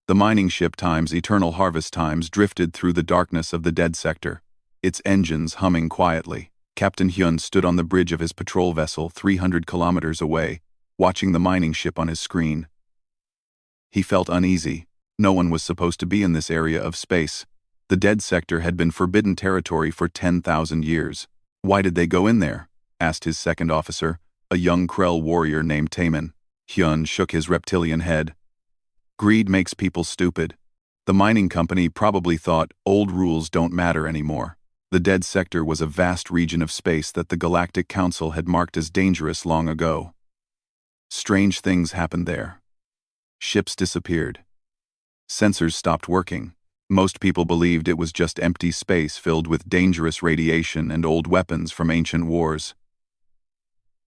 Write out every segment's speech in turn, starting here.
The mining ship times Eternal Harvest times drifted through the darkness of the dead sector, its engines humming quietly. Captain Hyun stood on the bridge of his patrol vessel 300 kilometers away, watching the mining ship on his screen. He felt uneasy. No one was supposed to be in this area of space. The dead sector had been forbidden territory for 10,000 years. Why did they go in there? Asked his second officer, a young Krell warrior named Taemin. Hyun shook his reptilian head. Greed makes people stupid. The mining company probably thought old rules don't matter anymore. The dead sector was a vast region of space that the Galactic Council had marked as dangerous long ago. Strange things happened there. Ships disappeared. Sensors stopped working. Most people believed it was just empty space filled with dangerous radiation and old weapons from ancient wars.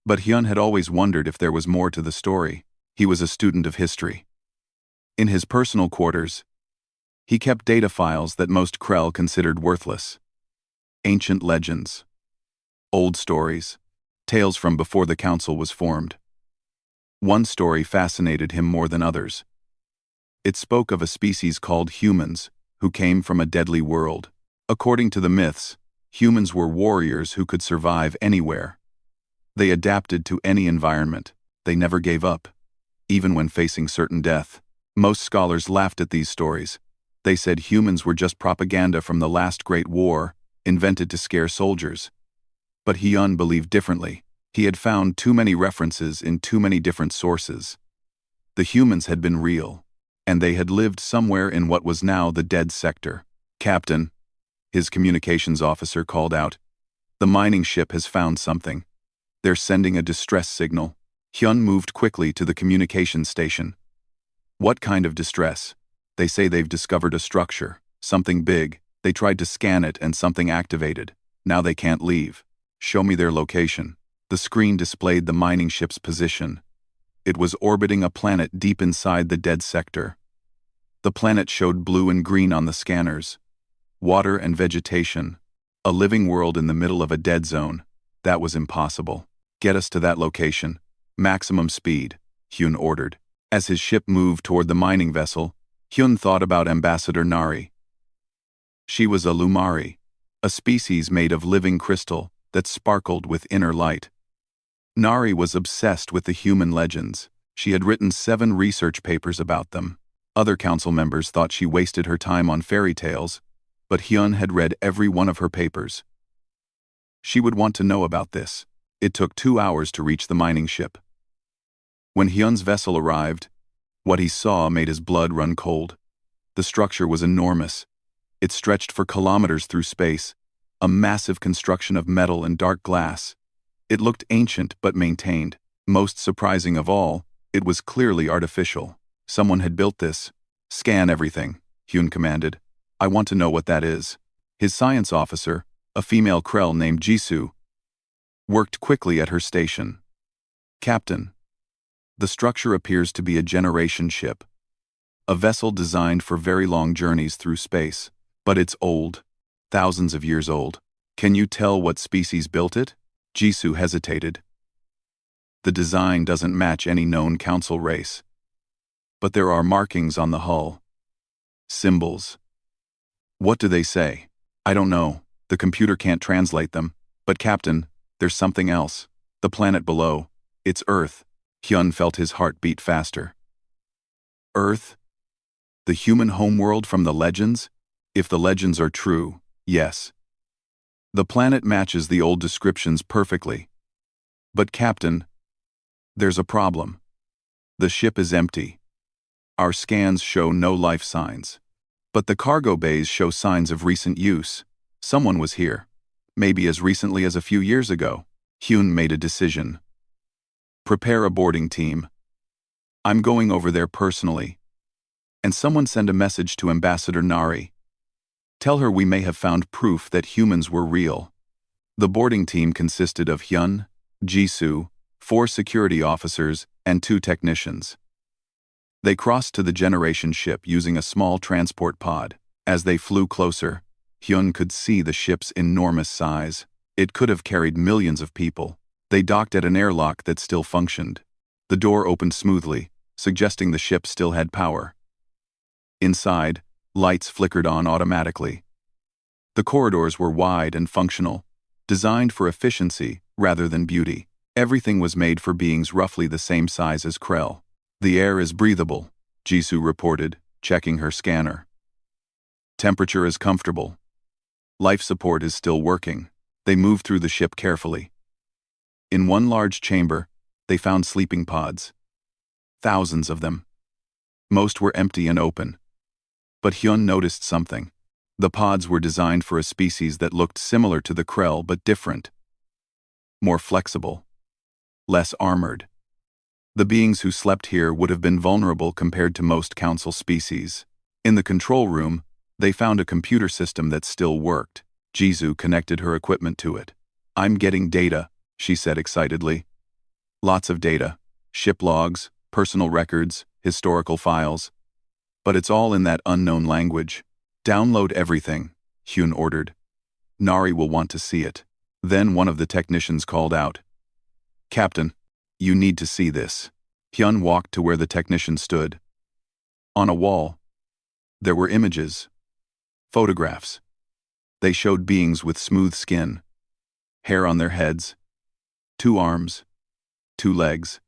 But Hyun had always wondered if there was more to the story. He was a student of history. In his personal quarters, he kept data files that most Krell considered worthless. Ancient legends, old stories, tales from before the council was formed. One story fascinated him more than others. It spoke of a species called humans, who came from a deadly world. According to the myths, humans were warriors who could survive anywhere. They adapted to any environment. They never gave up, even when facing certain death. Most scholars laughed at these stories. They said humans were just propaganda from the last great war, invented to scare soldiers. But Hyun believed differently. He had found too many references in too many different sources. The humans had been real, and they had lived somewhere in what was now the dead sector. Captain, his communications officer called out, the mining ship has found something. They're sending a distress signal. Hyun moved quickly to the communications station. What kind of distress? They say they've discovered a structure, something big. They tried to scan it and something activated. Now they can't leave. Show me their location. The screen displayed the mining ship's position. It was orbiting a planet deep inside the dead sector. The planet showed blue and green on the scanners. Water and vegetation. A living world in the middle of a dead zone. That was impossible. Get us to that location. Maximum speed, Hyun ordered. As his ship moved toward the mining vessel, Hyun thought about Ambassador Nari. She was a Lumari, a species made of living crystal that sparkled with inner light. Nari was obsessed with the human legends. She had written 7 research papers about them. Other council members thought she wasted her time on fairy tales, but Hyun had read every one of her papers. She would want to know about this. It took 2 hours to reach the mining ship. When Hyun's vessel arrived, what he saw made his blood run cold. The structure was enormous. It stretched for kilometers through space, a massive construction of metal and dark glass. It looked ancient but maintained. Most surprising of all, it was clearly artificial. Someone had built this. Scan everything, Hyun commanded. I want to know what that is. His science officer, a female Krell named Jisoo, worked quickly at her station. Captain, the structure appears to be a generation ship. A vessel designed for very long journeys through space. But it's old. Thousands of years old. Can you tell what species built it? Jisoo hesitated. The design doesn't match any known council race. But there are markings on the hull. Symbols. What do they say? I don't know. The computer can't translate them. But Captain, there's something else. The planet below. It's Earth. Hyun felt his heart beat faster. Earth? The human homeworld from the legends? If the legends are true, yes. The planet matches the old descriptions perfectly. But Captain, there's a problem. The ship is empty. Our scans show no life signs. But the cargo bays show signs of recent use. Someone was here. Maybe as recently as a few years ago. Hyun made a decision. Prepare a boarding team. I'm going over there personally. And someone send a message to Ambassador Nari. Tell her we may have found proof that humans were real. The boarding team consisted of Hyun, Jisoo, 4 security officers, and 2 technicians. They crossed to the generation ship using a small transport pod. As they flew closer, Hyun could see the ship's enormous size. It could have carried millions of people. They docked at an airlock that still functioned. The door opened smoothly, suggesting the ship still had power. Inside, lights flickered on automatically. The corridors were wide and functional, designed for efficiency rather than beauty. Everything was made for beings roughly the same size as Krell. The air is breathable, Jisoo reported, checking her scanner. Temperature is comfortable. Life support is still working. They moved through the ship carefully. In one large chamber, they found sleeping pods. Thousands of them. Most were empty and open. But Hyun noticed something. The pods were designed for a species that looked similar to the Krell but different. More flexible. Less armored. The beings who slept here would have been vulnerable compared to most Council species. In the control room, they found a computer system that still worked. Jisoo connected her equipment to it. "I'm getting data," she said excitedly. "Lots of data. Ship logs, personal records, historical files. But it's all in that unknown language. Download everything," Hyun ordered. "Nari will want to see it." Then one of the technicians called out, "Captain, you need to see this." Hyun walked to where the technician stood. On a wall, there were images. Photographs. They showed beings with smooth skin, hair on their heads, 2 arms, 2 legs.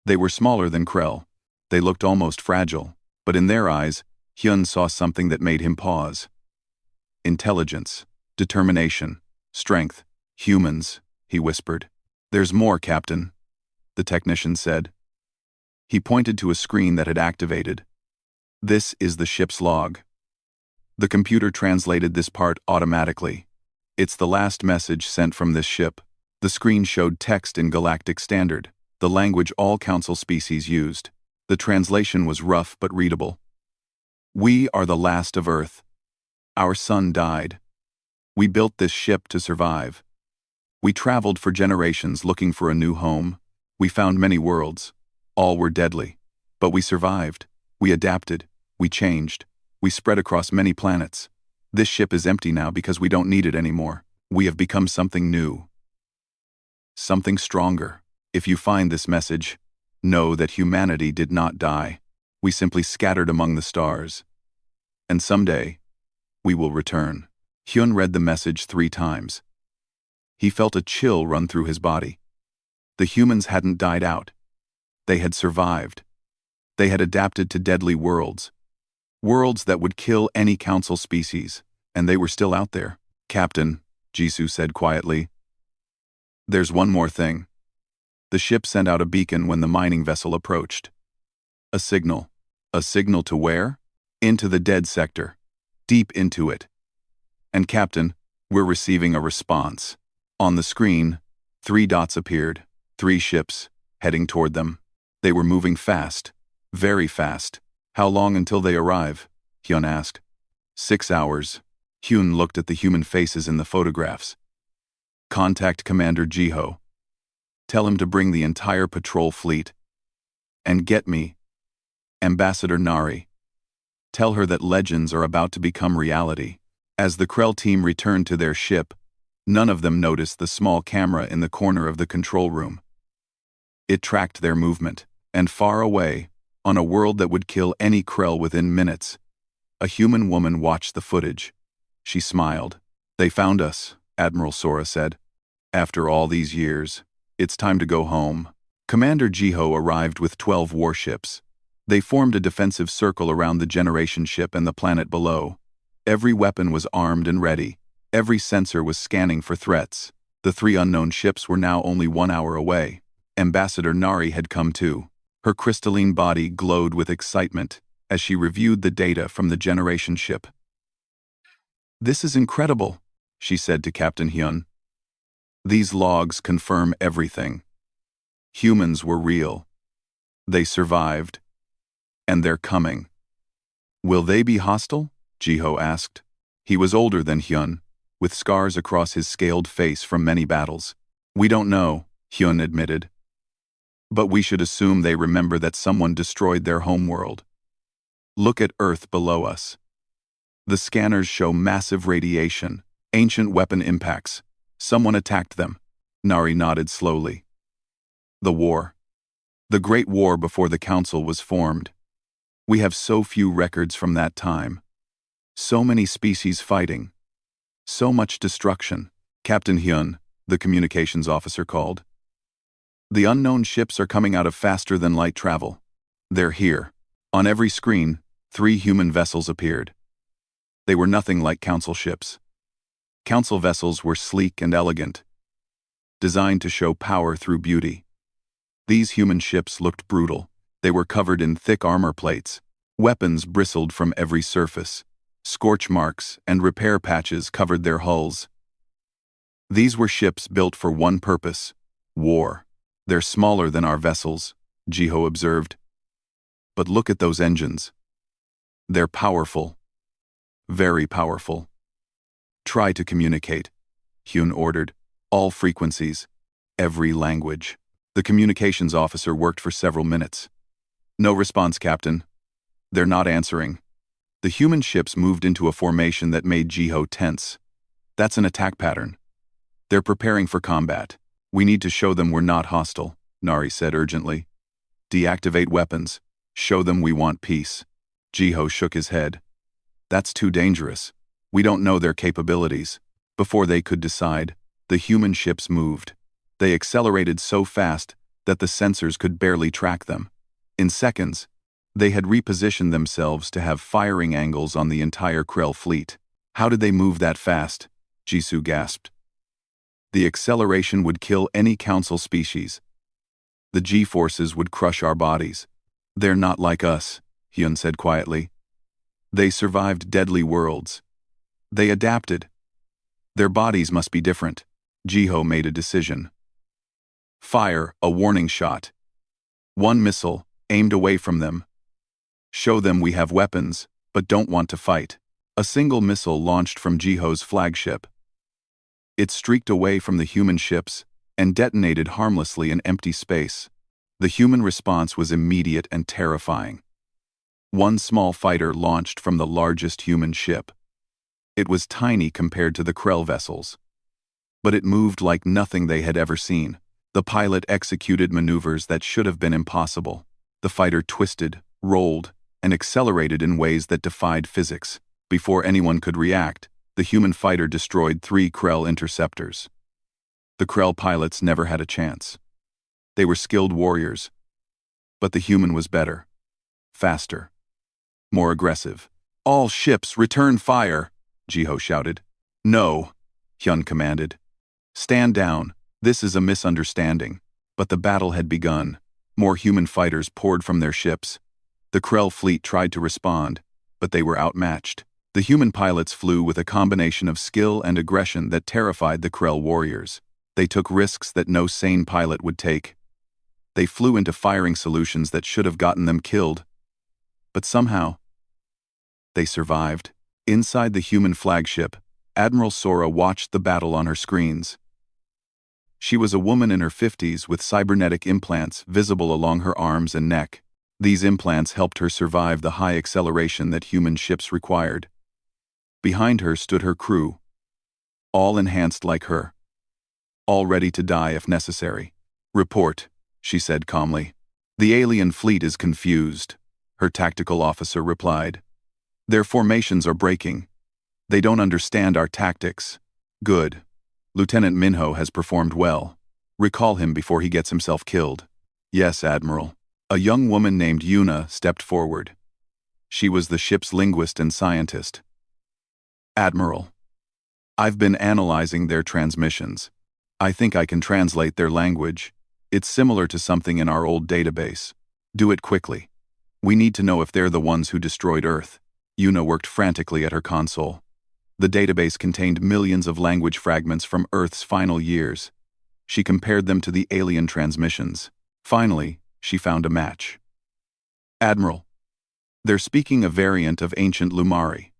They were smaller than Krell. They looked almost fragile, but in their eyes, Hyun saw something that made him pause. Intelligence, determination, strength. "Humans," he whispered. "There's more, Captain," the technician said. He pointed to a screen that had activated. "This is the ship's log." The computer translated this part automatically. "It's the last message sent from this ship." The screen showed text in Galactic Standard, the language all Council species used. The translation was rough but readable. "We are the last of Earth. Our sun died. We built this ship to survive. We traveled for generations looking for a new home. We found many worlds. All were deadly. But we survived. We adapted. We changed. We spread across many planets. This ship is empty now because we don't need it anymore. We have become something new. Something stronger. If you find this message, know that humanity did not die. We simply scattered among the stars. And someday, we will return." Hyun read the message 3 times. He felt a chill run through his body. The humans hadn't died out. They had survived. They had adapted to deadly worlds. Worlds that would kill any Council species, and they were still out there. "Captain," Jisoo said quietly, "there's one more thing." The ship sent out a beacon when the mining vessel approached. A signal. A signal to where? Into the dead sector. Deep into it. And Captain, we're receiving a response. On the screen, 3 dots appeared, 3 ships, heading toward them. They were moving fast. Very fast. "How long until they arrive?" Hyun asked. 6 hours. Hyun looked at the human faces in the photographs. "Contact Commander Jiho. Tell him to bring the entire patrol fleet. And get me Ambassador Nari. Tell her that legends are about to become reality." As the Krell team returned to their ship, none of them noticed the small camera in the corner of the control room. It tracked their movement, and far away, on a world that would kill any Krell within minutes, a human woman watched the footage. She smiled. "They found us," Admiral Sora said. "After all these years, it's time to go home." Commander Jiho arrived with 12 warships. They formed a defensive circle around the generation ship and the planet below. Every weapon was armed and ready. Every sensor was scanning for threats. The 3 unknown ships were now only 1 hour away. Ambassador Nari had come too. Her crystalline body glowed with excitement as she reviewed the data from the generation ship. "This is incredible," she said to Captain Hyun. "These logs confirm everything. Humans were real. They survived. And they're coming." "Will they be hostile?" Jiho asked. He was older than Hyun, with scars across his scaled face from many battles. "We don't know," Hyun admitted. "But we should assume they remember that someone destroyed their homeworld. Look at Earth below us. The scanners show massive radiation, ancient weapon impacts. Someone attacked them." Nari nodded slowly. "The war. The Great War before the Council was formed. We have so few records from that time. So many species fighting. So much destruction. Captain Hyun, the communications officer, called. The unknown ships are coming out of faster-than-light travel. They're here. On every screen, 3 human vessels appeared. They were nothing like Council ships. Council vessels were sleek and elegant, designed to show power through beauty. These human ships looked brutal. They were covered in thick armor plates. Weapons bristled from every surface. Scorch marks and repair patches covered their hulls. These were ships built for one purpose: war. They're smaller than our vessels, Jiho observed. But look at those engines. They're powerful. Very powerful. Try to communicate, Hyun ordered. All frequencies. Every language. The communications officer worked for several minutes. No response, Captain. They're not answering. The human ships moved into a formation that made Jiho tense. That's an attack pattern. They're preparing for combat. We need to show them we're not hostile, Nari said urgently. Deactivate weapons. Show them we want peace. Jiho shook his head. That's too dangerous. We don't know their capabilities. Before they could decide, the human ships moved. They accelerated so fast that the sensors could barely track them. In seconds, they had repositioned themselves to have firing angles on the entire Krell fleet. How did they move that fast? Jisoo gasped. The acceleration would kill any council species. The G-forces would crush our bodies. They're not like us, Hyun said quietly. They survived deadly worlds. They adapted. Their bodies must be different. Jiho made a decision. Fire a warning shot. One missile, aimed away from them. Show them we have weapons, but don't want to fight. A single missile launched from Jiho's flagship. It streaked away from the human ships and detonated harmlessly in empty space. The human response was immediate and terrifying. One small fighter launched from the largest human ship. It was tiny compared to the Krell vessels. But it moved like nothing they had ever seen. The pilot executed maneuvers that should have been impossible. The fighter twisted, rolled, and accelerated in ways that defied physics. Before anyone could react, the human fighter destroyed 3 Krell interceptors. The Krell pilots never had a chance. They were skilled warriors. But the human was better. Faster. More aggressive. All ships return fire, Jiho shouted. No, Hyun commanded. Stand down. This is a misunderstanding. But the battle had begun. More human fighters poured from their ships. The Krell fleet tried to respond, but they were outmatched. The human pilots flew with a combination of skill and aggression that terrified the Krell warriors. They took risks that no sane pilot would take. They flew into firing solutions that should have gotten them killed. But somehow, they survived. Inside the human flagship, Admiral Sora watched the battle on her screens. She was a woman in her 50s with cybernetic implants visible along her arms and neck. These implants helped her survive the high acceleration that human ships required. Behind her stood her crew, all enhanced like her, all ready to die if necessary. Report, she said calmly. The alien fleet is confused, her tactical officer replied. Their formations are breaking. They don't understand our tactics. Good. Lieutenant Minho has performed well. Recall him before he gets himself killed. Yes, Admiral. A young woman named Yuna stepped forward. She was the ship's linguist and scientist. Admiral, I've been analyzing their transmissions. I think I can translate their language. It's similar to something in our old database. Do it quickly. We need to know if they're the ones who destroyed Earth. Yuna worked frantically at her console. The database contained millions of language fragments from Earth's final years. She compared them to the alien transmissions. Finally, she found a match. Admiral, they're speaking a variant of ancient Lumari.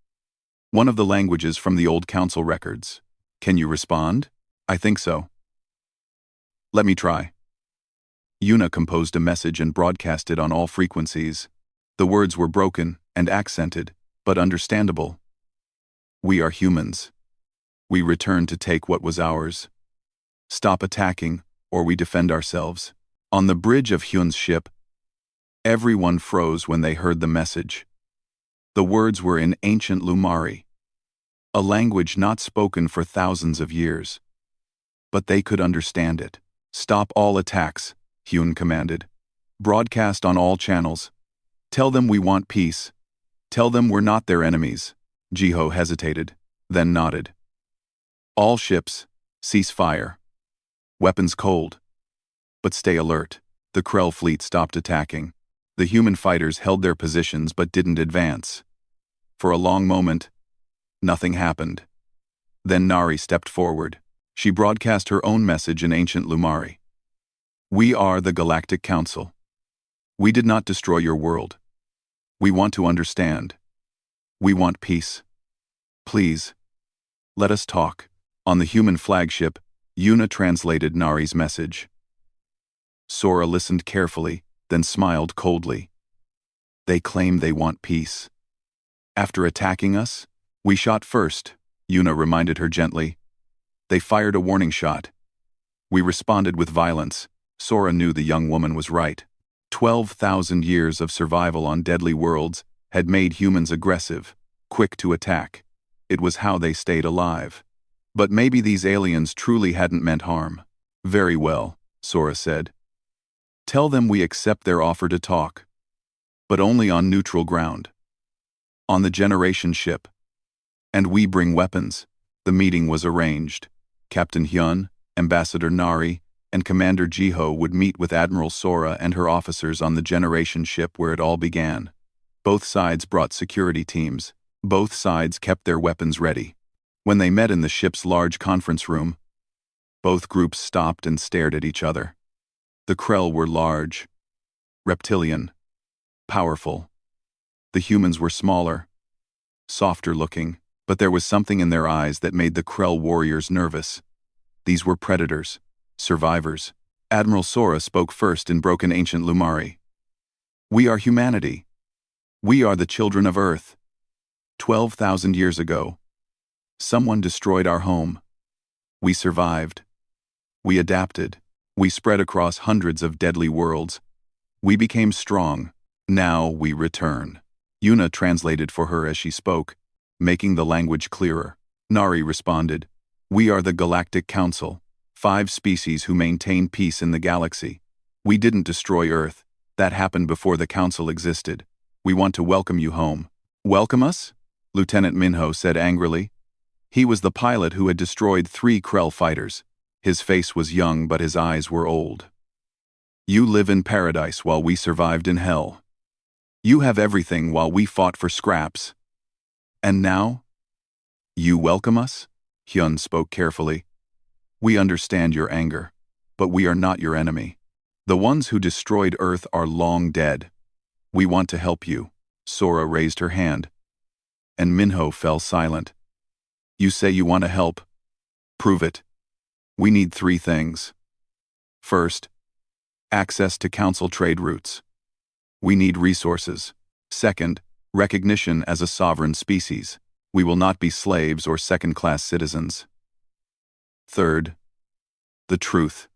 One of the languages from the old council records. Can you respond? I think so. Let me try. Yuna composed a message and broadcast it on all frequencies. The words were broken and accented, but understandable. We are humans. We return to take what was ours. Stop attacking, or we defend ourselves. On the bridge of Hyun's ship, Everyone froze when they heard the message. The words were in ancient Lumari, a language not spoken for thousands of years. But they could understand it. "Stop all attacks," Hyun commanded. "Broadcast on all channels. Tell them we want peace. Tell them we're not their enemies." Jiho hesitated, then nodded. "All ships, cease fire. Weapons cold. But stay alert." The Krell fleet stopped attacking. The human fighters held their positions but didn't advance. For a long moment, nothing happened. Then Nari stepped forward. She broadcast her own message in ancient Lumari. "We are the Galactic Council. We did not destroy your world. We want to understand. We want peace. Please, let us talk." On the human flagship, Yuna translated Nari's message. Sora listened carefully, then smiled coldly. "They claim they want peace. After attacking us, we shot first," Yuna reminded her gently. "They fired a warning shot. We responded with violence." Sora knew the young woman was right. 12,000 years of survival on deadly worlds had made humans aggressive, quick to attack. It was how they stayed alive. But maybe these aliens truly hadn't meant harm. "Very well," Sora said. "Tell them we accept their offer to talk. But only on neutral ground. On the Generation ship. And we bring weapons." The meeting was arranged. Captain Hyun, Ambassador Nari, and Commander Jiho would meet with Admiral Sora and her officers on the Generation ship where it all began. Both sides brought security teams. Both sides kept their weapons ready. When they met in the ship's large conference room, both groups stopped and stared at each other. The Krell were large, reptilian, powerful. The humans were smaller, softer looking, but there was something in their eyes that made the Krell warriors nervous. These were predators, survivors. Admiral Sora spoke first in broken ancient Lumari. "We are humanity. We are the children of Earth. 12,000 years ago, someone destroyed our home. We survived. We adapted. We spread across hundreds of deadly worlds. We became strong. Now we return." Yuna translated for her as she spoke, making the language clearer. Nari responded, "We are the Galactic Council, 5 species who maintain peace in the galaxy. We didn't destroy Earth. That happened before the Council existed. We want to welcome you home." "Welcome us?" Lieutenant Minho said angrily. He was the pilot who had destroyed 3 Krell fighters. His face was young, but his eyes were old. "You live in paradise while we survived in hell. You have everything while we fought for scraps. And now? You welcome us?" Hyun spoke carefully. "We understand your anger, but we are not your enemy. The ones who destroyed Earth are long dead. We want to help you." Sora raised her hand, and Minho fell silent. "You say you want to help? Prove it." "We need 3 things. First, access to Council trade routes. We need resources. Second, recognition as a sovereign species. We will not be slaves or second-class citizens. Third, the truth.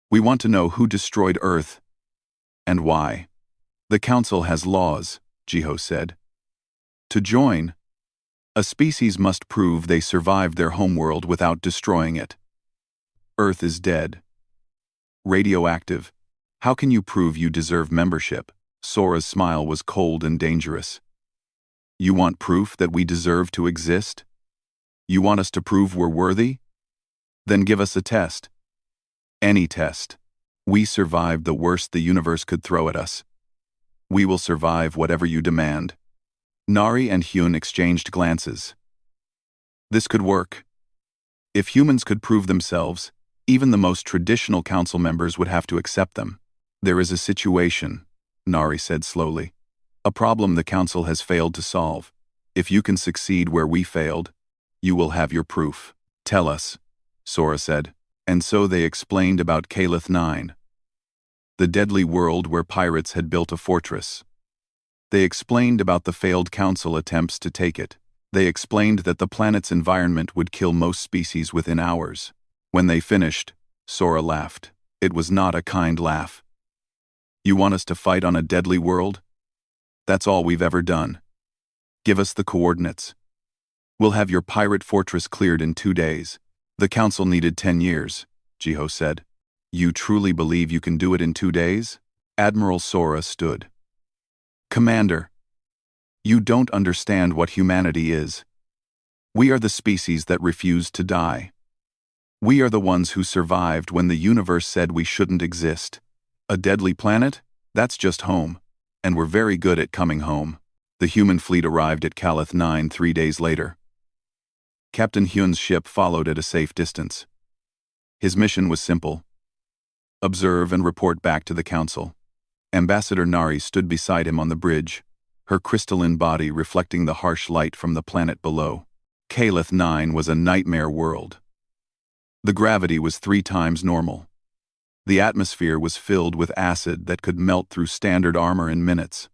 We want to know who destroyed Earth and why." "The Council has laws," Jiho said. "To join, a species must prove they survived their homeworld without destroying it. Earth is dead. Radioactive. How can you prove you deserve membership?" Sora's smile was cold and dangerous. "You want proof that we deserve to exist? You want us to prove we're worthy? Then give us a test. Any test. We survived the worst the universe could throw at us. We will survive whatever you demand." Nari and Hyun exchanged glances. This could work. If humans could prove themselves, even the most traditional council members would have to accept them. "There is a situation," Nari said slowly. "A problem the council has failed to solve. If you can succeed where we failed, you will have your proof." "Tell us," Sora said. And so they explained about Calith 9, the deadly world where pirates had built a fortress. They explained about the failed council attempts to take it. They explained that the planet's environment would kill most species within hours. When they finished, Sora laughed. It was not a kind laugh. You want us to fight on a deadly world? That's all we've ever done. Give us the coordinates. We'll have your pirate fortress cleared in 2 days. The council needed 10 years, Jiho said. You truly believe you can do it in 2 days? Admiral Sora stood. Commander, you don't understand what humanity is. We are the species that refused to die. We are the ones who survived when the universe said we shouldn't exist. A deadly planet? That's just home. And we're very good at coming home. The human fleet arrived at Calith 9 3 days later. Captain Hyun's ship followed at a safe distance. His mission was simple. Observe and report back to the council. Ambassador Nari stood beside him on the bridge, her crystalline body reflecting the harsh light from the planet below. Calith 9 was a nightmare world. The gravity was 3 times normal. The atmosphere was filled with acid that could melt through standard armor in minutes.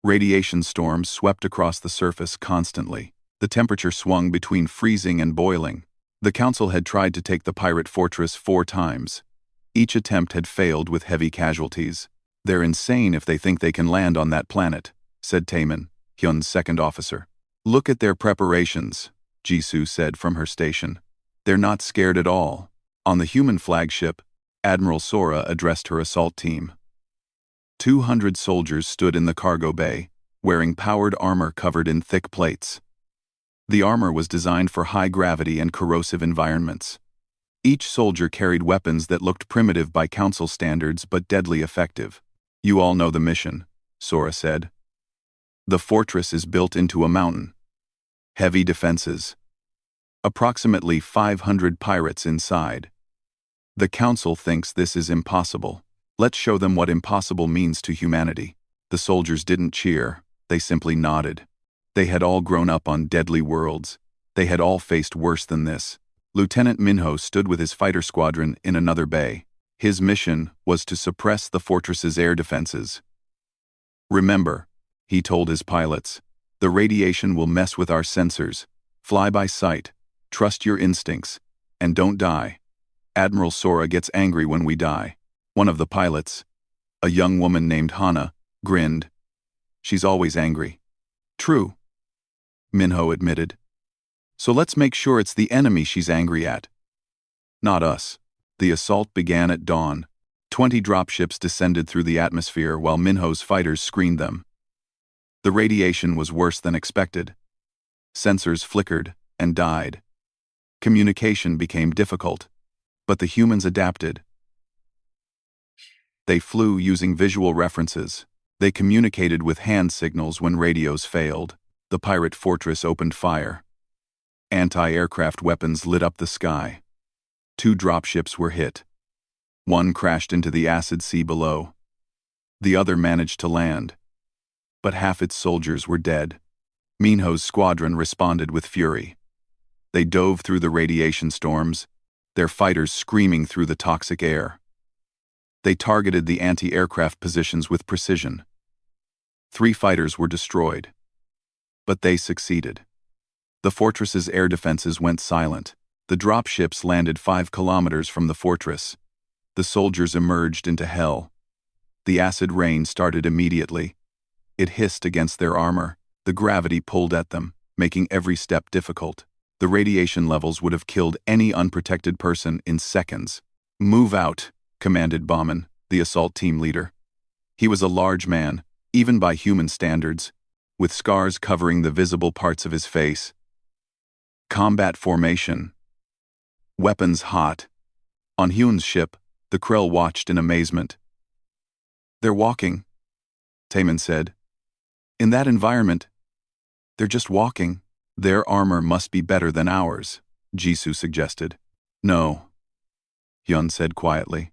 Radiation storms swept across the surface constantly. The temperature swung between freezing and boiling. The council had tried to take the pirate fortress 4 times. Each attempt had failed with heavy casualties. They're insane if they think they can land on that planet, said Taemin, Hyun's second officer. Look at their preparations, Jisoo said from her station. They're not scared at all. On the human flagship, Admiral Sora addressed her assault team. 200 soldiers stood in the cargo bay, wearing powered armor covered in thick plates. The armor was designed for high gravity and corrosive environments. Each soldier carried weapons that looked primitive by council standards but deadly effective. You all know the mission, Sora said. The fortress is built into a mountain. Heavy defenses. Approximately 500 pirates inside. The council thinks this is impossible. Let's show them what impossible means to humanity. The soldiers didn't cheer, they simply nodded. They had all grown up on deadly worlds. They had all faced worse than this. Lieutenant Minho stood with his fighter squadron in another bay. His mission was to suppress the fortress's air defenses. Remember, he told his pilots, the radiation will mess with our sensors. Fly by sight, trust your instincts, and don't die. Admiral Sora gets angry when we die. One of the pilots, a young woman named Hana, grinned. She's always angry. True, Minho admitted. So let's make sure it's the enemy she's angry at. Not us. The assault began at dawn. 20 dropships descended through the atmosphere while Minho's fighters screened them. The radiation was worse than expected. Sensors flickered and died. Communication became difficult, but the humans adapted. They flew using visual references. They communicated with hand signals when radios failed. The pirate fortress opened fire. Anti-aircraft weapons lit up the sky. 2 dropships were hit. One crashed into the acid sea below. The other managed to land, but half its soldiers were dead. Minho's squadron responded with fury. They dove through the radiation storms, their fighters screaming through the toxic air. They targeted the anti-aircraft positions with precision. 3 fighters were destroyed, but they succeeded. The fortress's air defenses went silent. The dropships landed 5 kilometers from the fortress. The soldiers emerged into hell. The acid rain started immediately. It hissed against their armor. The gravity pulled at them, making every step difficult. The radiation levels would have killed any unprotected person in seconds. Move out, commanded Bauman, the assault team leader. He was a large man, even by human standards, with scars covering the visible parts of his face. Combat formation. Weapons hot. On Hyun's ship, the Krell watched in amazement. They're walking, Taemin said. In that environment, they're just walking. Their armor must be better than ours, Jisoo suggested. No, Hyun said quietly.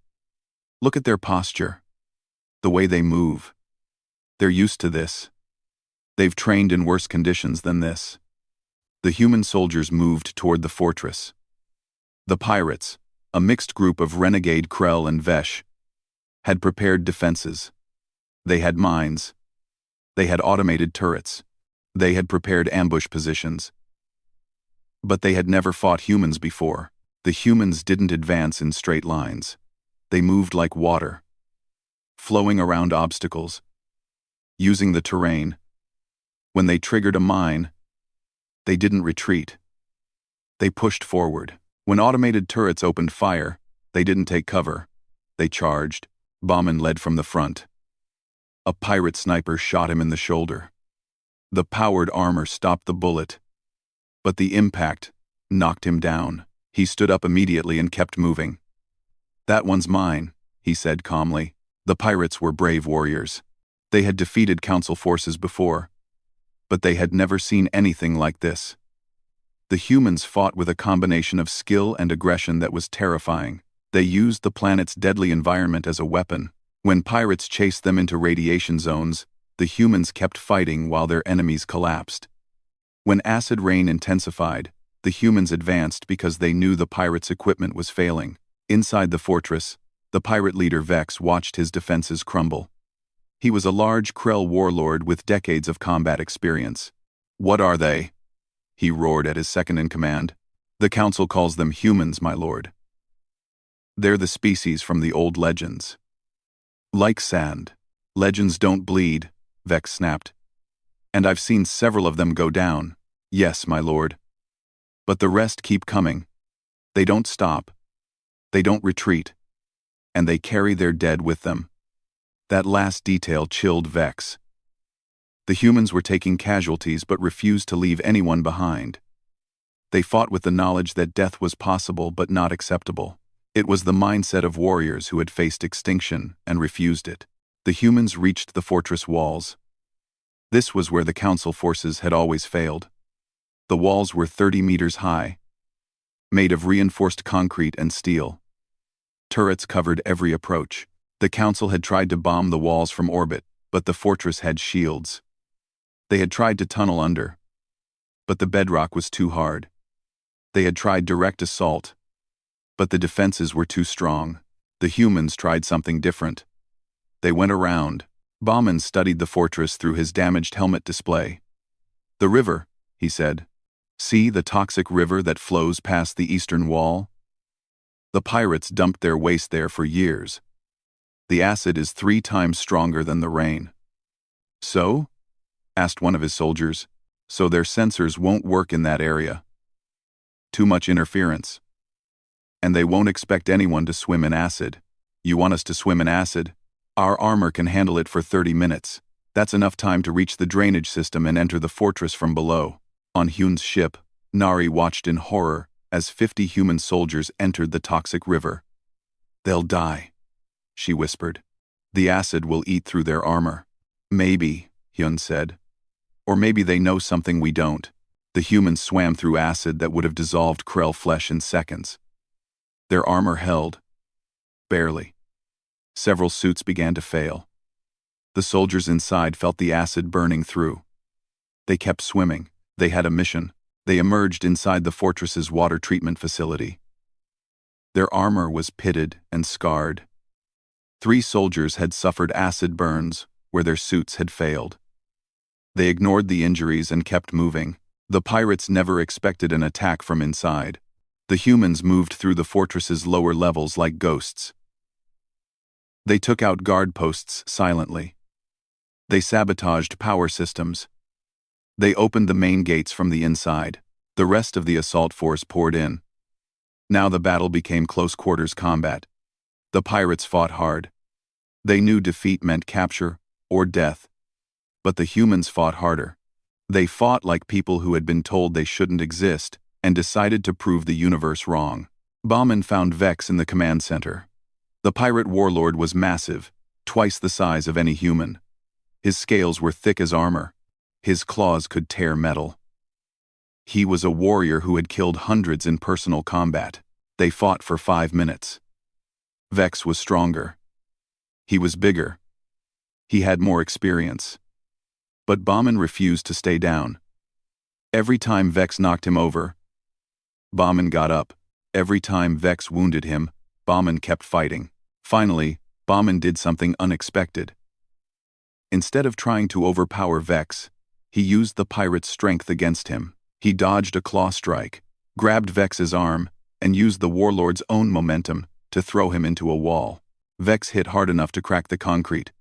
Look at their posture, the way they move. They're used to this. They've trained in worse conditions than this. The human soldiers moved toward the fortress. The pirates, a mixed group of renegade Krell and Vesh, had prepared defenses. They had mines. They had automated turrets. They had prepared ambush positions. But they had never fought humans before. The humans didn't advance in straight lines. They moved like water. flowing around obstacles, using the terrain. When they triggered a mine, they didn't retreat. They pushed forward. When automated turrets opened fire, they didn't take cover. They charged. Bauman led from the front. A pirate sniper shot him in the shoulder. The powered armor stopped the bullet, but the impact knocked him down. He stood up immediately and kept moving. "That one's mine," he said calmly. The pirates were brave warriors. They had defeated Council forces before, but they had never seen anything like this. The humans fought with a combination of skill and aggression that was terrifying. They used the planet's deadly environment as a weapon. When pirates chased them into radiation zones, the humans kept fighting while their enemies collapsed. When acid rain intensified, the humans advanced because they knew the pirates' equipment was failing. Inside the fortress, the pirate leader Vex watched his defenses crumble. He was a large Krell warlord with decades of combat experience. "What are they?" he roared at his second-in-command. "The council calls them humans, my lord. They're the species from the old legends." "Like sand. Legends don't bleed," Vex snapped. "And I've seen several of them go down." "Yes, my lord. But the rest keep coming. They don't stop. They don't retreat. And they carry their dead with them." That last detail chilled Vex. The humans were taking casualties but refused to leave anyone behind. They fought with the knowledge that death was possible but not acceptable. It was the mindset of warriors who had faced extinction and refused it. The humans reached the fortress walls. This was where the Council forces had always failed. The walls were 30 meters high, made of reinforced concrete and steel. Turrets covered every approach. The Council had tried to bomb the walls from orbit, but the fortress had shields. They had tried to tunnel under, but the bedrock was too hard. They had tried direct assault, but the defenses were too strong. The humans tried something different. They went around. Bauman studied the fortress through his damaged helmet display. "The river," he said. "See the toxic river that flows past the eastern wall? The pirates dumped their waste there for years. The acid is 3 times stronger than the rain." "So?" asked one of his soldiers. "So their sensors won't work in that area. Too much interference. And they won't expect anyone to swim in acid." "You want us to swim in acid? Our armor can handle it for 30 minutes. That's enough time to reach the drainage system and enter the fortress from below." On Hyun's ship, Nari watched in horror as 50 human soldiers entered the toxic river. "They'll die," she whispered. "The acid will eat through their armor." "Maybe," Hyun said. "Or maybe they know something we don't." The humans swam through acid that would have dissolved Krell flesh in seconds. Their armor held. Barely. Several suits began to fail. The soldiers inside felt the acid burning through. They kept swimming. They had a mission. They emerged inside the fortress's water treatment facility. Their armor was pitted and scarred. 3 soldiers had suffered acid burns where their suits had failed. They ignored the injuries and kept moving. The pirates never expected an attack from inside. The humans moved through the fortress's lower levels like ghosts. They took out guard posts silently. They sabotaged power systems. They opened the main gates from the inside. The rest of the assault force poured in. Now the battle became close-quarters combat. The pirates fought hard. They knew defeat meant capture or death. But the humans fought harder. They fought like people who had been told they shouldn't exist and decided to prove the universe wrong. Bauman found Vex in the command center. The pirate warlord was massive, twice the size of any human. His scales were thick as armor. His claws could tear metal. He was a warrior who had killed hundreds in personal combat. They fought for 5 minutes. Vex was stronger. He was bigger. He had more experience. But Bauman refused to stay down. Every time Vex knocked him over, Bauman got up. Every time Vex wounded him, Bauman kept fighting. Finally, Bauman did something unexpected. Instead of trying to overpower Vex, he used the pirate's strength against him. He dodged a claw strike, grabbed Vex's arm, and used the warlord's own momentum to throw him into a wall. Vex hit hard enough to crack the concrete.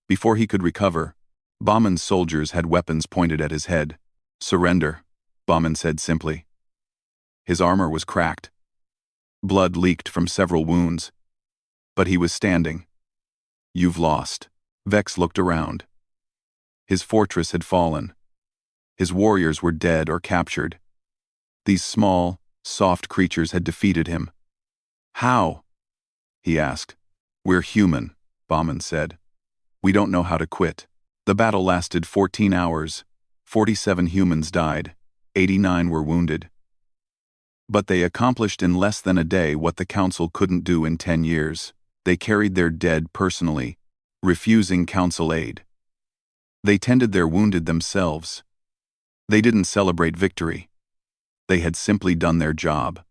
Before he could recover, Bauman's soldiers had weapons pointed at his head. "Surrender," Bauman said simply. His armor was cracked. Blood leaked from several wounds. But he was standing. "You've lost." Vex looked around. His fortress had fallen. His warriors were dead or captured. These small, soft creatures had defeated him. "How?" he asked. "We're human," Bauman said. "We don't know how to quit." The battle lasted 14 hours. 47 humans died. 89 were wounded. But they accomplished in less than a day what the Council couldn't do in 10 years. They carried their dead personally, refusing Council aid. They tended their wounded themselves. They didn't celebrate victory. They had simply done their job.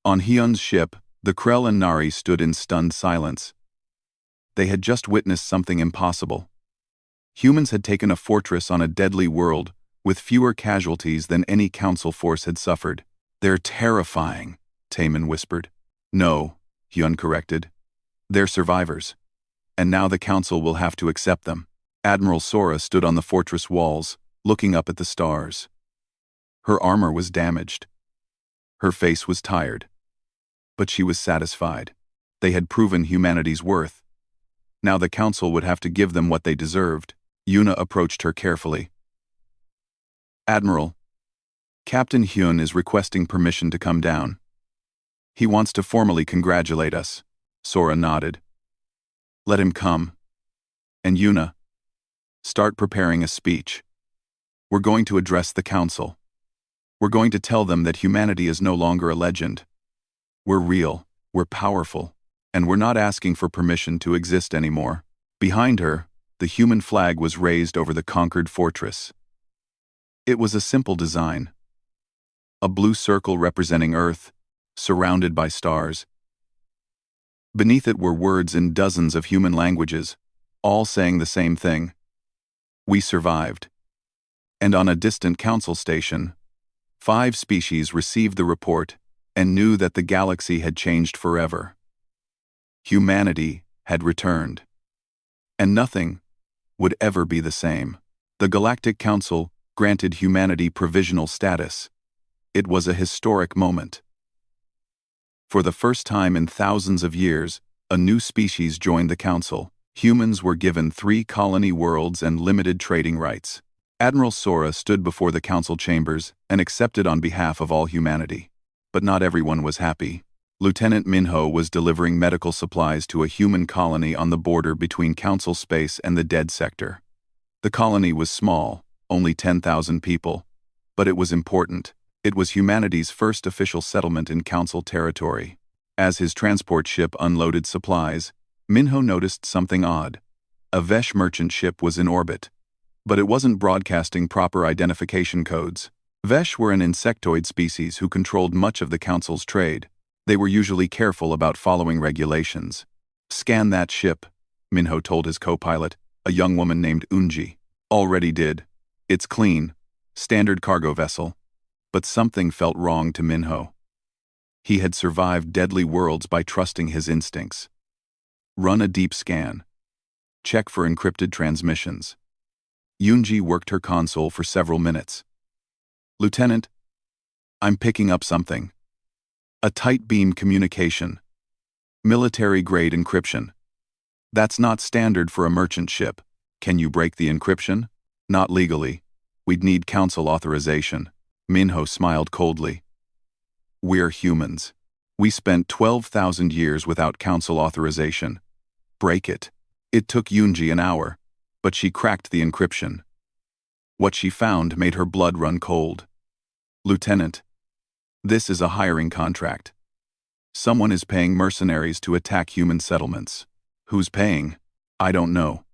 On Hyun's ship, the Krell and Nari stood in stunned silence. They had just witnessed something impossible. Humans had taken a fortress on a deadly world, with fewer casualties than any Council force had suffered. "They're terrifying," Taemin whispered. "No," Hyun corrected. "They're survivors. And now the Council will have to accept them." Admiral Sora stood on the fortress walls, looking up at the stars. Her armor was damaged. Her face was tired. But she was satisfied. They had proven humanity's worth. Now the Council would have to give them what they deserved. Yuna approached her carefully. "Admiral, Captain Hyun is requesting permission to come down. He wants to formally congratulate us." Sora nodded. "Let him come. And Yuna, start preparing a speech. We're going to address the Council. We're going to tell them that humanity is no longer a legend. We're real, we're powerful, and we're not asking for permission to exist anymore." Behind her, the human flag was raised over the conquered fortress. It was a simple design. A blue circle representing Earth, surrounded by stars. Beneath it were words in dozens of human languages, all saying the same thing. "We survived." And on a distant Council station, 5 species received the report and knew that the galaxy had changed forever. Humanity had returned. And nothing would ever be the same. The Galactic Council granted humanity provisional status. It was a historic moment. For the first time in thousands of years, a new species joined the Council. Humans were given 3 colony worlds and limited trading rights. Admiral Sora stood before the Council chambers and accepted on behalf of all humanity. But not everyone was happy. Lieutenant Minho was delivering medical supplies to a human colony on the border between Council space and the Dead Sector. The colony was small, only 10,000 people. But it was important. It was humanity's first official settlement in Council territory. As his transport ship unloaded supplies, Minho noticed something odd. A Vesh merchant ship was in orbit. But it wasn't broadcasting proper identification codes. Vesh were an insectoid species who controlled much of the Council's trade. They were usually careful about following regulations. "Scan that ship," Minho told his co-pilot, a young woman named Unji. "Already did. It's clean. Standard cargo vessel." But something felt wrong to Minho. He had survived deadly worlds by trusting his instincts. "Run a deep scan. Check for encrypted transmissions." Unji worked her console for several minutes. "Lieutenant, I'm picking up something. A tight beam communication. Military-grade encryption. That's not standard for a merchant ship. Can you break the encryption?" "Not legally. We'd need Council authorization." Minho smiled coldly. "We're humans. We spent 12,000 years without Council authorization. Break it." It took Unji an hour, but she cracked the encryption. What she found made her blood run cold. "Lieutenant, this is a hiring contract. Someone is paying mercenaries to attack human settlements. Who's paying? I don't know.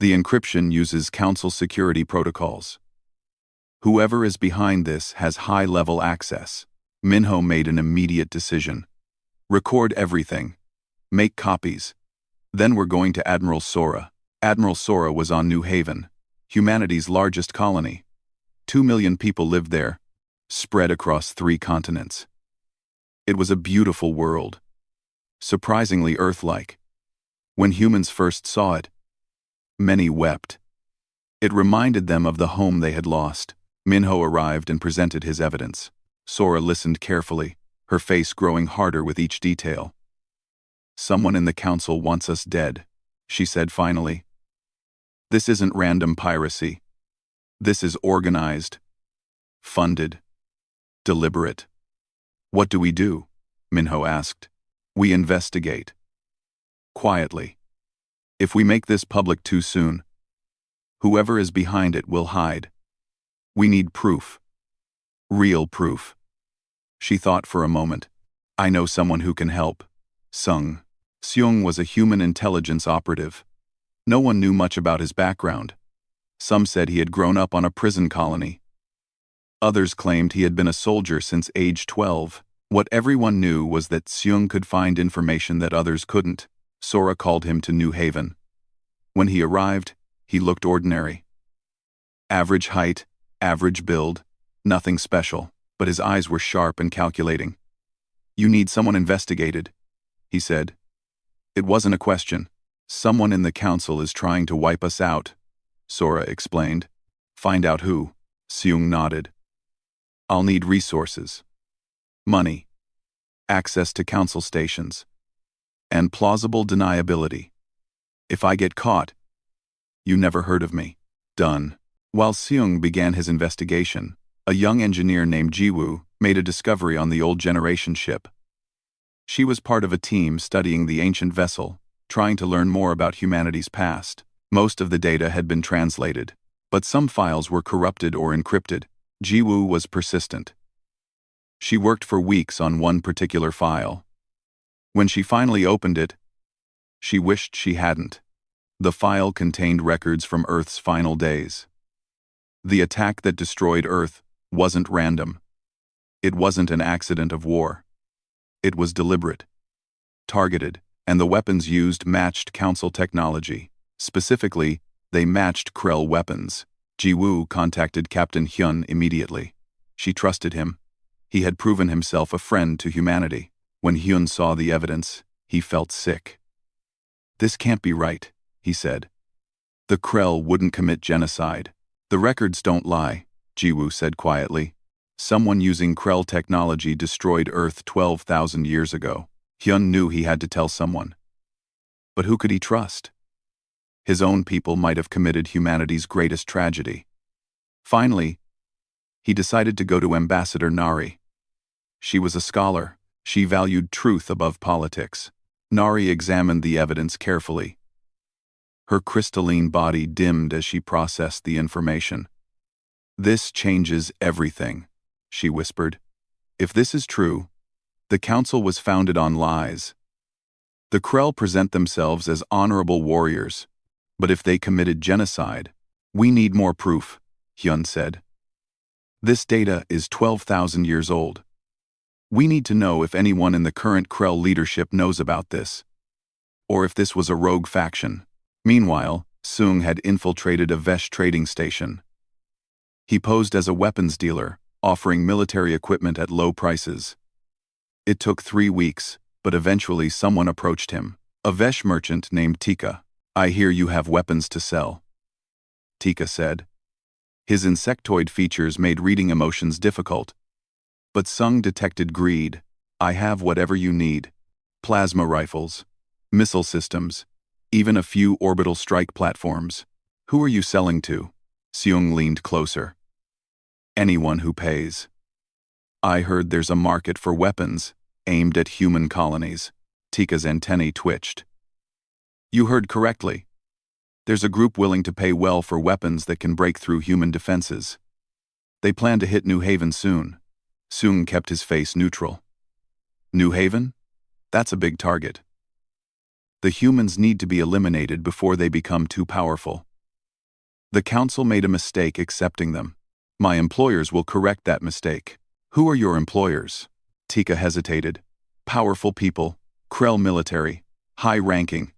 The encryption uses Council security protocols. Whoever is behind this has high-level access." Minho made an immediate decision. "Record everything. Make copies. Then we're going to Admiral Sora." Admiral Sora was on New Haven, humanity's largest colony. 2 million people lived there, spread across 3 continents. It was a beautiful world. Surprisingly Earth-like. When humans first saw it, many wept. It reminded them of the home they had lost. Minho arrived and presented his evidence. Sora listened carefully, her face growing harder with each detail. "Someone in the council wants us dead," she said finally. "This isn't random piracy. This is organized, funded, deliberate." "What do we do?" Minho asked. "We investigate. Quietly. If we make this public too soon, whoever is behind it will hide. We need proof. Real proof." She thought for a moment. "I know someone who can help." Sung. Seung was a human intelligence operative. No one knew much about his background. Some said he had grown up on a prison colony. Others claimed he had been a soldier since age 12. What everyone knew was that Seung could find information that others couldn't. Sora called him to New Haven. When he arrived, he looked ordinary. Average height, average build, nothing special, but his eyes were sharp and calculating. "You need someone investigated," he said. "It wasn't a question. Someone in the council is trying to wipe us out," Sora explained. "Find out who." Seung nodded. "I'll need resources. Money. Access to council stations. And plausible deniability. If I get caught, you never heard of me." Done. While Seung began his investigation, a young engineer named Jiwoo made a discovery on the old Generation ship. She was part of a team studying the ancient vessel, trying to learn more about humanity's past. Most of the data had been translated, but some files were corrupted or encrypted. Jiwoo was persistent. She worked for weeks on one particular file. When she finally opened it, she wished she hadn't. The file contained records from Earth's final days. The attack that destroyed Earth wasn't random. It wasn't an accident of war. It was deliberate, targeted, and the weapons used matched council technology. Specifically, they matched Krell weapons. Jiwoo contacted Captain Hyun immediately. She trusted him. He had proven himself a friend to humanity. When Hyun saw the evidence, he felt sick. "This can't be right," he said. "The Krell wouldn't commit genocide." "The records don't lie," Jiwoo said quietly. "Someone using Krell technology destroyed Earth 12,000 years ago." Hyun knew he had to tell someone. But who could he trust? His own people might have committed humanity's greatest tragedy. Finally, he decided to go to Ambassador Nari. She was a scholar. She valued truth above politics. Nari examined the evidence carefully. Her crystalline body dimmed as she processed the information. "This changes everything," she whispered. "If this is true, the council was founded on lies. The Krell present themselves as honorable warriors, but if they committed genocide, we need more proof," Hyun said. "This data is 12,000 years old. We need to know if anyone in the current Krell leadership knows about this, or if this was a rogue faction." Meanwhile, Seung had infiltrated a Vesh trading station. He posed as a weapons dealer, offering military equipment at low prices. It took 3 weeks, but eventually someone approached him, a Vesh merchant named Tika. "I hear you have weapons to sell," Tika said. His insectoid features made reading emotions difficult. But Seung detected greed. "I have whatever you need. Plasma rifles, missile systems, even a few orbital strike platforms. Who are you selling to?" Seung leaned closer. "Anyone who pays. I heard there's a market for weapons aimed at human colonies." Tika's antennae twitched. "You heard correctly. There's a group willing to pay well for weapons that can break through human defenses. They plan to hit New Haven soon." Seung kept his face neutral. "New Haven? That's a big target. The humans need to be eliminated before they become too powerful. The council made a mistake accepting them. My employers will correct that mistake." "Who are your employers?" Tika hesitated. "Powerful people, Krell military, high-ranking.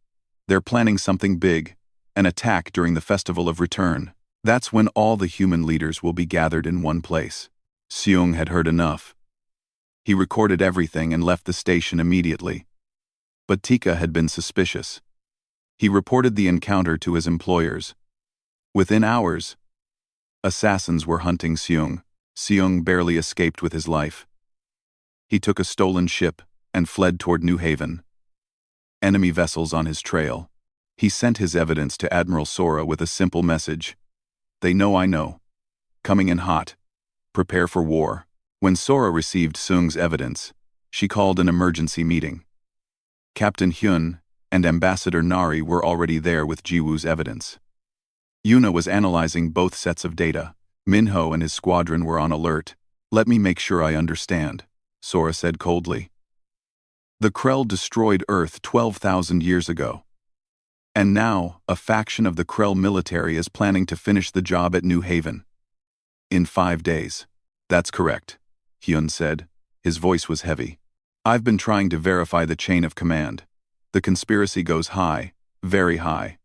They're planning something big, an attack during the Festival of Return. That's when all the human leaders will be gathered in one place." Seung had heard enough. He recorded everything and left the station immediately. But Tika had been suspicious. He reported the encounter to his employers. Within hours, assassins were hunting Seung. Seung barely escaped with his life. He took a stolen ship and fled toward New Haven. Enemy vessels on his trail. He sent his evidence to Admiral Sora with a simple message. They know I know. Coming in hot. Prepare for war. When Sora received Seung's evidence, she called an emergency meeting. Captain Hyun and Ambassador Nari were already there with Jiwoo's evidence. Yuna was analyzing both sets of data. Minho and his squadron were on alert. Let me make sure I understand, Sora said coldly. The Krell destroyed Earth 12,000 years ago. And now, a faction of the Krell military is planning to finish the job at New Haven. In 5 days. That's correct, Hyun said. His voice was heavy. I've been trying to verify the chain of command. The conspiracy goes high, very high.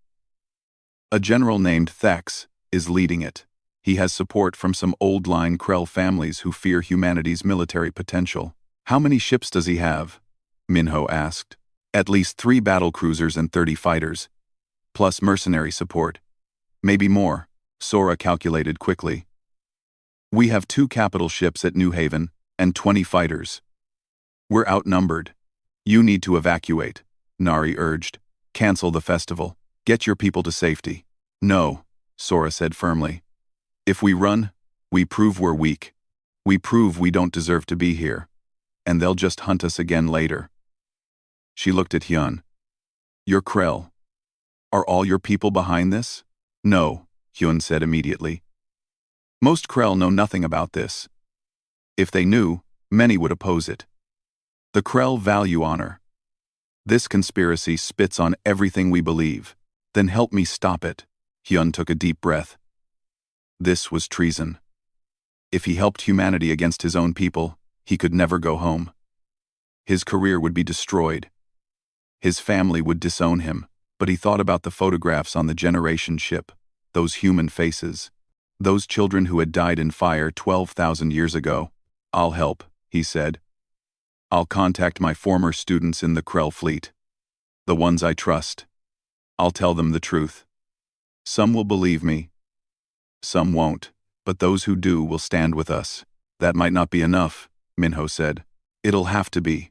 A general named Thex is leading it. He has support from some old-line Krell families who fear humanity's military potential. How many ships does he have? Minho asked. At least 3 battlecruisers and 30 fighters, plus mercenary support. Maybe more, Sora calculated quickly. We have 2 capital ships at New Haven and 20 fighters. We're outnumbered. You need to evacuate, Nari urged. Cancel the festival. Get your people to safety. No, Sora said firmly. If we run, we prove we're weak. We prove we don't deserve to be here. And they'll just hunt us again later. She looked at Hyun. You're Krell. Are all your people behind this? No, Hyun said immediately. Most Krell know nothing about this. If they knew, many would oppose it. The Krell value honor. This conspiracy spits on everything we believe. Then help me stop it. Hyun took a deep breath. This was treason. If he helped humanity against his own people, he could never go home. His career would be destroyed. His family would disown him, but he thought about the photographs on the Generation ship, those human faces, those children who had died in fire 12,000 years ago. I'll help, he said. I'll contact my former students in the Krell fleet. The ones I trust. I'll tell them the truth. Some will believe me. Some won't, but those who do will stand with us. That might not be enough, Minho said. It'll have to be,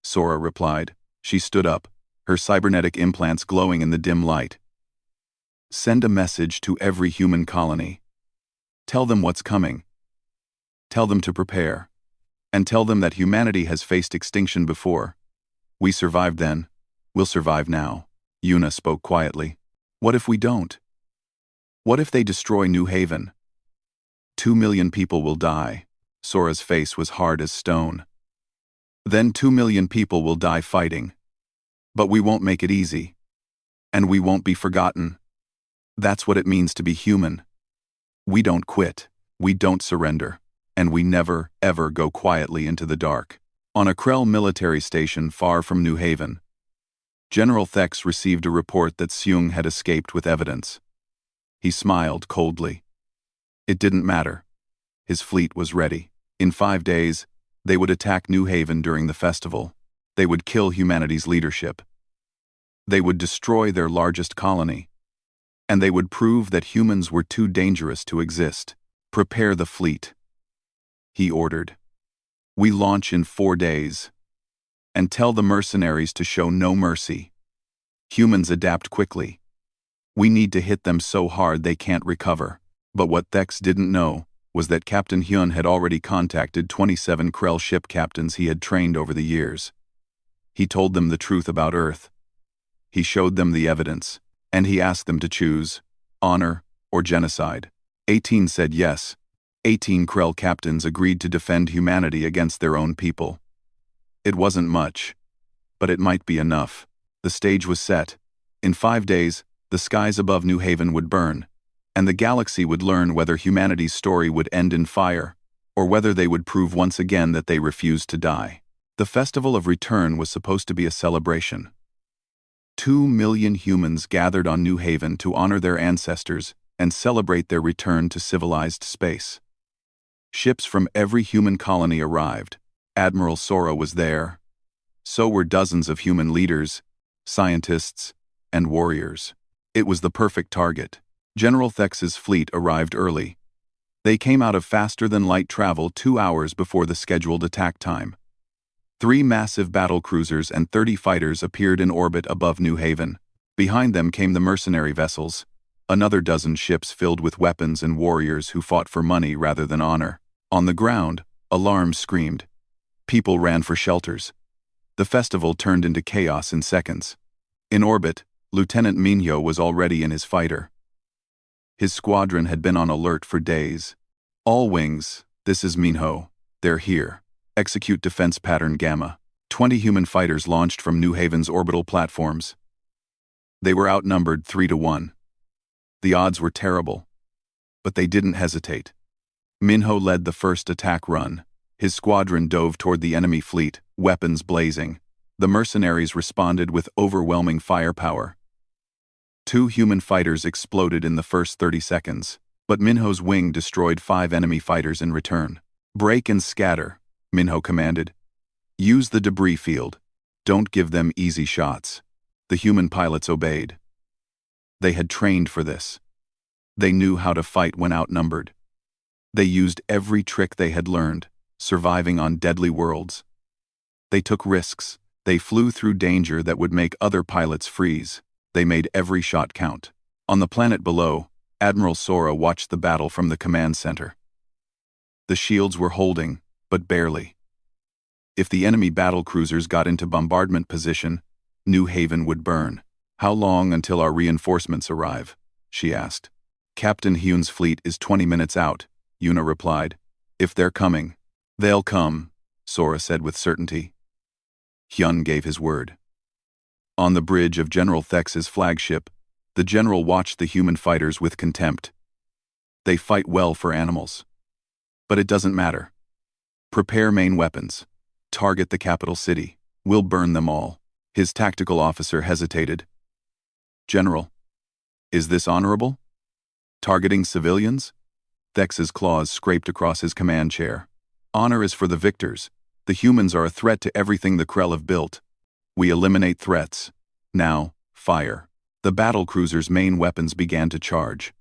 Sora replied. She stood up, her cybernetic implants glowing in the dim light. Send a message to every human colony. Tell them what's coming. Tell them to prepare. And tell them that humanity has faced extinction before. We survived then. We'll survive now. Yuna spoke quietly. What if we don't? What if they destroy New Haven? 2 million people will die. Sora's face was hard as stone. Then 2 million people will die fighting. But we won't make it easy. And we won't be forgotten. That's what it means to be human. We don't quit. We don't surrender. And we never, ever go quietly into the dark. On a Krell military station far from New Haven, General Thex received a report that Seung had escaped with evidence. He smiled coldly. It didn't matter. His fleet was ready. In 5 days, they would attack New Haven during the festival. They would kill humanity's leadership. They would destroy their largest colony. And they would prove that humans were too dangerous to exist. Prepare the fleet, he ordered. We launch in 4 days. And tell the mercenaries to show no mercy. Humans adapt quickly. We need to hit them so hard they can't recover. But what Thex didn't know was that Captain Hyun had already contacted 27 Krell ship captains he had trained over the years. He told them the truth about Earth. He showed them the evidence, and he asked them to choose honor or genocide. 18 said yes. 18 Krell captains agreed to defend humanity against their own people. It wasn't much, but it might be enough. The stage was set. In 5 days, the skies above New Haven would burn, and the galaxy would learn whether humanity's story would end in fire, or whether they would prove once again that they refused to die. The Festival of Return was supposed to be a celebration. 2 million humans gathered on New Haven to honor their ancestors and celebrate their return to civilized space. Ships from every human colony arrived. Admiral Sora was there. So were dozens of human leaders, scientists, and warriors. It was the perfect target. General Thex's fleet arrived early. They came out of faster-than-light travel 2 hours before the scheduled attack time. 3 massive battle cruisers and 30 fighters appeared in orbit above New Haven. Behind them came the mercenary vessels, another dozen ships filled with weapons and warriors who fought for money rather than honor. On the ground, alarms screamed. People ran for shelters. The festival turned into chaos in seconds. In orbit, Lieutenant Minho was already in his fighter. His squadron had been on alert for days. All wings, this is Minho. They're here. Execute defense pattern Gamma. 20 human fighters launched from New Haven's orbital platforms. They were outnumbered 3-1. The odds were terrible. But they didn't hesitate. Minho led the first attack run. His squadron dove toward the enemy fleet, weapons blazing. The mercenaries responded with overwhelming firepower. 2 human fighters exploded in the first 30 seconds, but Minho's wing destroyed 5 enemy fighters in return. Break and scatter, Minho commanded. Use the debris field. Don't give them easy shots. The human pilots obeyed. They had trained for this. They knew how to fight when outnumbered. They used every trick they had learned, surviving on deadly worlds. They took risks. They flew through danger that would make other pilots freeze. They made every shot count. On the planet below, Admiral Sora watched the battle from the command center. The shields were holding, but barely. If the enemy battle cruisers got into bombardment position, New Haven would burn. How long until our reinforcements arrive? She asked. Captain Hyun's fleet is 20 minutes out, Yuna replied. If they're coming, they'll come, Sora said with certainty. Hyun gave his word. On the bridge of General Thex's flagship, the general watched the human fighters with contempt. They fight well for animals. But it doesn't matter. Prepare main weapons. Target the capital city. We'll burn them all. His tactical officer hesitated. General, is this honorable? Targeting civilians? Thex's claws scraped across his command chair. Honor is for the victors. The humans are a threat to everything the Krell have built. We eliminate threats. Now, fire. The battle cruiser's main weapons began to charge.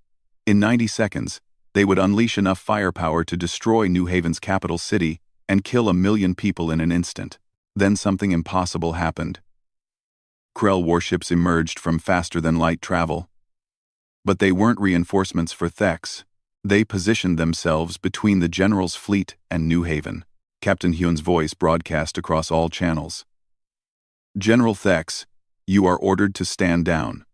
In 90 seconds, they would unleash enough firepower to destroy New Haven's capital city and kill 1 million people in an instant. Then something impossible happened. Krell warships emerged from faster-than-light travel. But they weren't reinforcements for Thex. They positioned themselves between the General's fleet and New Haven. Captain Hyun's voice broadcast across all channels. General Thex, you are ordered to stand down.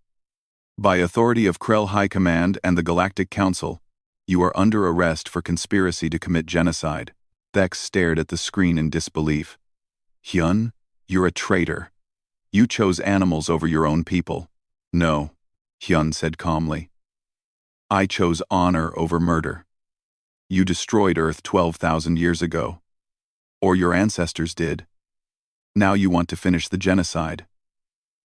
By authority of Krell High Command and the Galactic Council, you are under arrest for conspiracy to commit genocide. Thex stared at the screen in disbelief. Hyun, you're a traitor. You chose animals over your own people. No, Hyun said calmly. I chose honor over murder. You destroyed Earth 12,000 years ago. Or your ancestors did. Now you want to finish the genocide.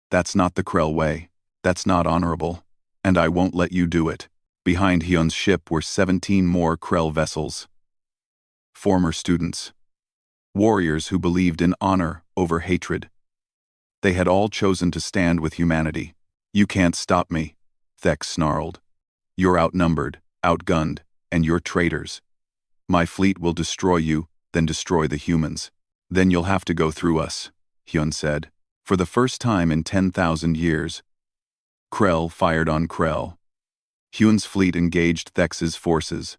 That's not the Krell way. That's not honorable. And I won't let you do it. Behind Hyun's ship were 17 more Krell vessels. Former students. Warriors who believed in honor over hatred. They had all chosen to stand with humanity. You can't stop me, Thex snarled. You're outnumbered, outgunned, and you're traitors. My fleet will destroy you, then destroy the humans. Then you'll have to go through us, Hyun said. For the first time in 10,000 years, Krell fired on Krell. Hyun's fleet engaged Thex's forces.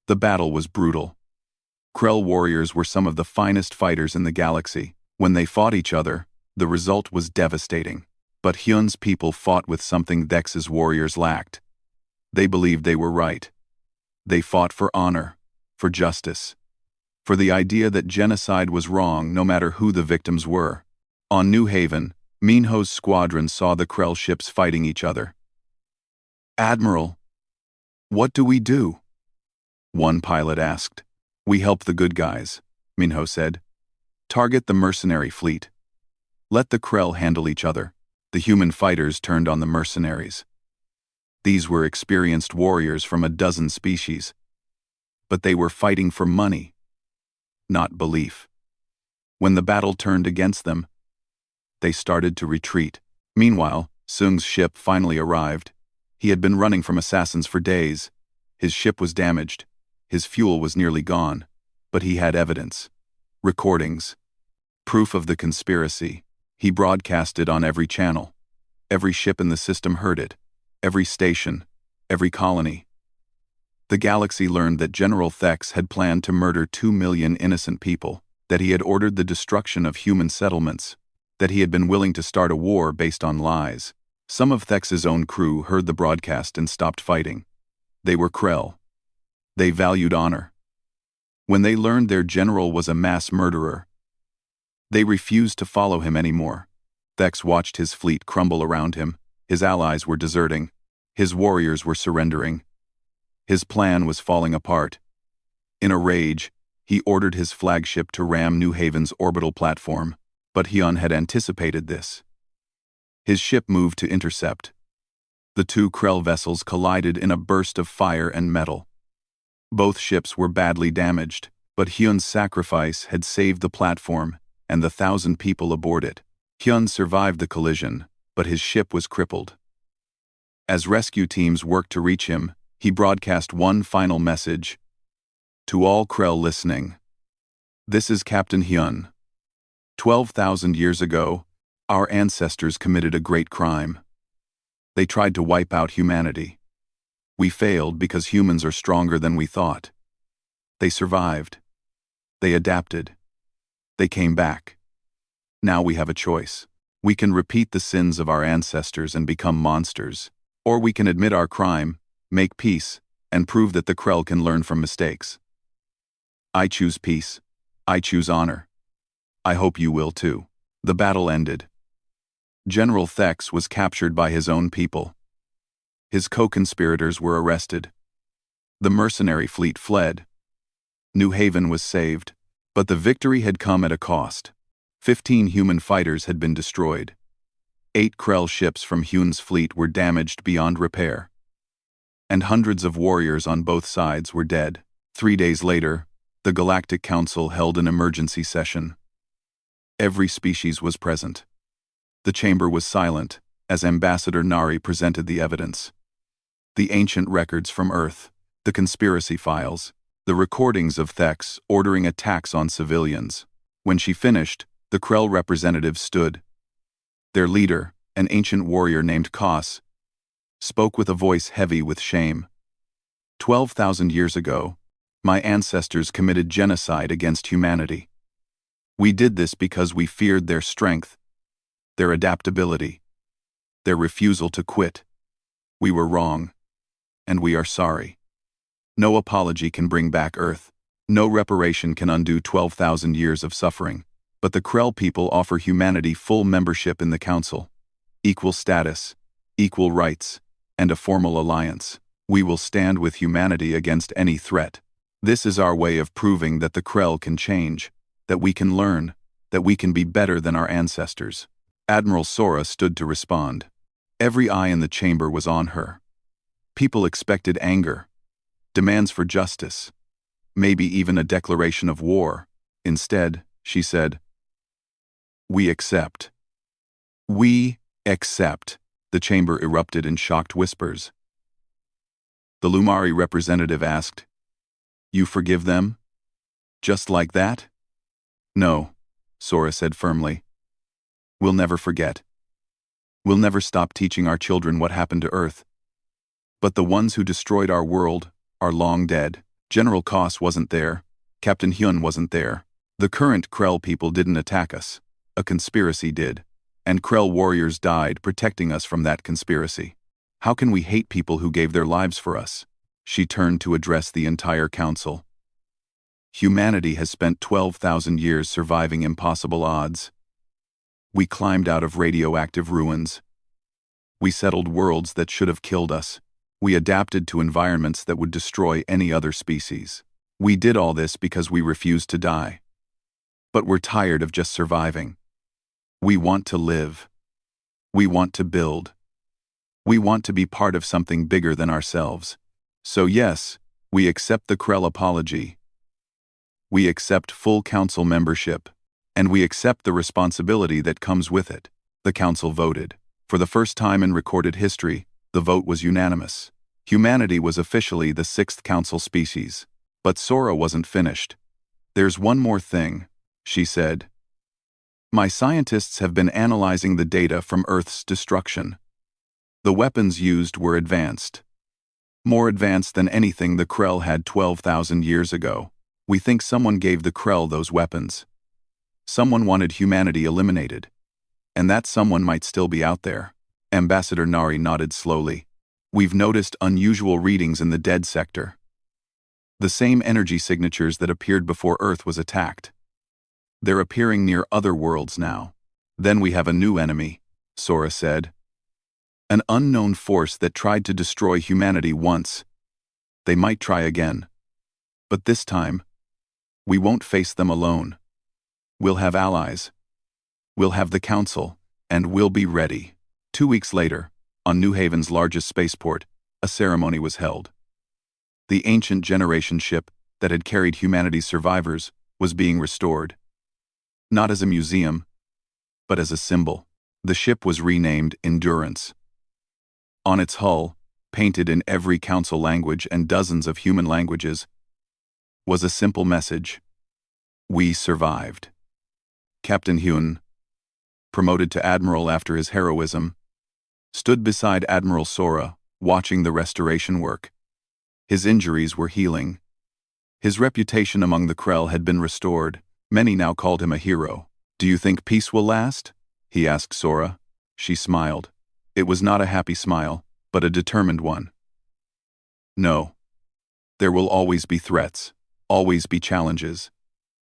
The battle was brutal. Krell warriors were some of the finest fighters in the galaxy. When they fought each other, the result was devastating. But Hyun's people fought with something Thex's warriors lacked. They believed they were right. They fought for honor, for justice, for the idea that genocide was wrong no matter who the victims were. On New Haven, Minho's squadron saw the Krell ships fighting each other. Admiral, what do we do? One pilot asked. We help the good guys, Minho said. Target the mercenary fleet. Let the Krell handle each other. The human fighters turned on the mercenaries. These were experienced warriors from a dozen species. But they were fighting for money, not belief. When the battle turned against them, they started to retreat. Meanwhile, Sung's ship finally arrived. He had been running from assassins for days. His ship was damaged. His fuel was nearly gone. But he had evidence. Recordings. Proof of the conspiracy. He broadcast it on every channel. Every ship in the system heard it. Every station. Every colony. The galaxy learned that General Thex had planned to murder 2 million innocent people, that he had ordered the destruction of human settlements, that he had been willing to start a war based on lies. Some of Thex's own crew heard the broadcast and stopped fighting. They were Krell. They valued honor. When they learned their general was a mass murderer, they refused to follow him anymore. Thex watched his fleet crumble around him. His allies were deserting. His warriors were surrendering. His plan was falling apart. In a rage, he ordered his flagship to ram New Haven's orbital platform, but Hyun had anticipated this. His ship moved to intercept. The two Krell vessels collided in a burst of fire and metal. Both ships were badly damaged, but Hyun's sacrifice had saved the platform and the 1,000 people aboard it. Hyun survived the collision, but his ship was crippled. As rescue teams worked to reach him, he broadcast one final message. To all Krell listening. This is Captain Hyun. 12,000 years ago, our ancestors committed a great crime. They tried to wipe out humanity. We failed because humans are stronger than we thought. They survived. They adapted. They came back. Now we have a choice. We can repeat the sins of our ancestors and become monsters, or we can admit our crime, make peace, and prove that the Krell can learn from mistakes. I choose peace. I choose honor. I hope you will too. The battle ended. General Thex was captured by his own people. His co-conspirators were arrested. The mercenary fleet fled. New Haven was saved, but the victory had come at a cost. 15 human fighters had been destroyed. 8 Krell ships from Hyun's fleet were damaged beyond repair. And hundreds of warriors on both sides were dead. 3 days later, the Galactic Council held an emergency session. Every species was present. The chamber was silent as Ambassador Nari presented the evidence. The ancient records from Earth, the conspiracy files, the recordings of Thex ordering attacks on civilians. When she finished, the Krell representatives stood. Their leader, an ancient warrior named Kos, spoke with a voice heavy with shame. 12,000 years ago, my ancestors committed genocide against humanity. We did this because we feared their strength, their adaptability, their refusal to quit. We were wrong, and we are sorry. No apology can bring back Earth. No reparation can undo 12,000 years of suffering. But the Krell people offer humanity full membership in the Council, equal status, equal rights, and a formal alliance. We will stand with humanity against any threat. This is our way of proving that the Krell can change, that we can learn, that we can be better than our ancestors. Admiral Sora stood to respond. Every eye in the chamber was on her. People expected anger, demands for justice, maybe even a declaration of war. Instead, she said, "We accept." "We accept." The chamber erupted in shocked whispers. The Lumari representative asked, "You forgive them? Just like that?" "No," Sora said firmly. "We'll never forget. We'll never stop teaching our children what happened to Earth. But the ones who destroyed our world are long dead. General Kos wasn't there. Captain Hyun wasn't there. The current Krell people didn't attack us. A conspiracy did. And Krell warriors died protecting us from that conspiracy. How can we hate people who gave their lives for us?" She turned to address the entire council. Humanity has spent 12,000 years surviving impossible odds. We climbed out of radioactive ruins. We settled worlds that should have killed us. We adapted to environments that would destroy any other species. We did all this because we refused to die. But we're tired of just surviving. We want to live. We want to build. We want to be part of something bigger than ourselves. So yes, we accept the Krell apology. We accept full council membership. And we accept the responsibility that comes with it. The council voted. For the first time in recorded history, the vote was unanimous. Humanity was officially the sixth council species. But Sora wasn't finished. "There's one more thing," she said. "My scientists have been analyzing the data from Earth's destruction. The weapons used were advanced. More advanced than anything the Krell had 12,000 years ago. We think someone gave the Krell those weapons. Someone wanted humanity eliminated. And that someone might still be out there." Ambassador Nari nodded slowly. "We've noticed unusual readings in the dead sector. The same energy signatures that appeared before Earth was attacked. They're appearing near other worlds now." "Then we have a new enemy," Sora said. "An unknown force that tried to destroy humanity once. They might try again. But this time, we won't face them alone. We'll have allies. We'll have the Council, and we'll be ready." 2 weeks later, on New Haven's largest spaceport, a ceremony was held. The ancient generation ship that had carried humanity's survivors was being restored. Not as a museum, but as a symbol. The ship was renamed Endurance. On its hull, painted in every council language and dozens of human languages, was a simple message: "We survived." Captain Hyun, promoted to admiral after his heroism, stood beside Admiral Sora, watching the restoration work. His injuries were healing. His reputation among the Krell had been restored. Many now called him a hero. "Do you think peace will last?" he asked Sora. She smiled. It was not a happy smile, but a determined one. "No. There will always be threats, always be challenges.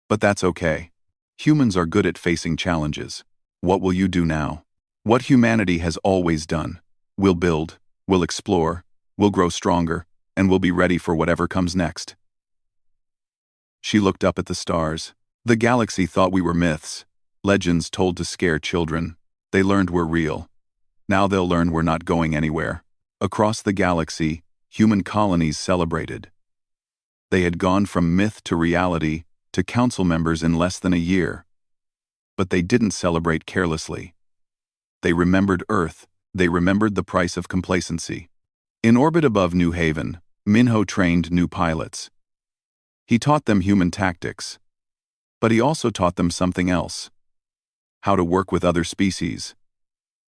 But that's okay. Humans are good at facing challenges. What will you do now?" "What humanity has always done. We'll build, we'll explore, we'll grow stronger, and we'll be ready for whatever comes next." She looked up at the stars. The galaxy thought we were myths, legends told to scare children. They learned we're real. Now they'll learn we're not going anywhere. Across the galaxy, human colonies celebrated. They had gone from myth to reality to council members in less than a year. But they didn't celebrate carelessly. They remembered Earth. They remembered the price of complacency. In orbit above New Haven, Minho trained new pilots. He taught them human tactics. But he also taught them something else. How to work with other species.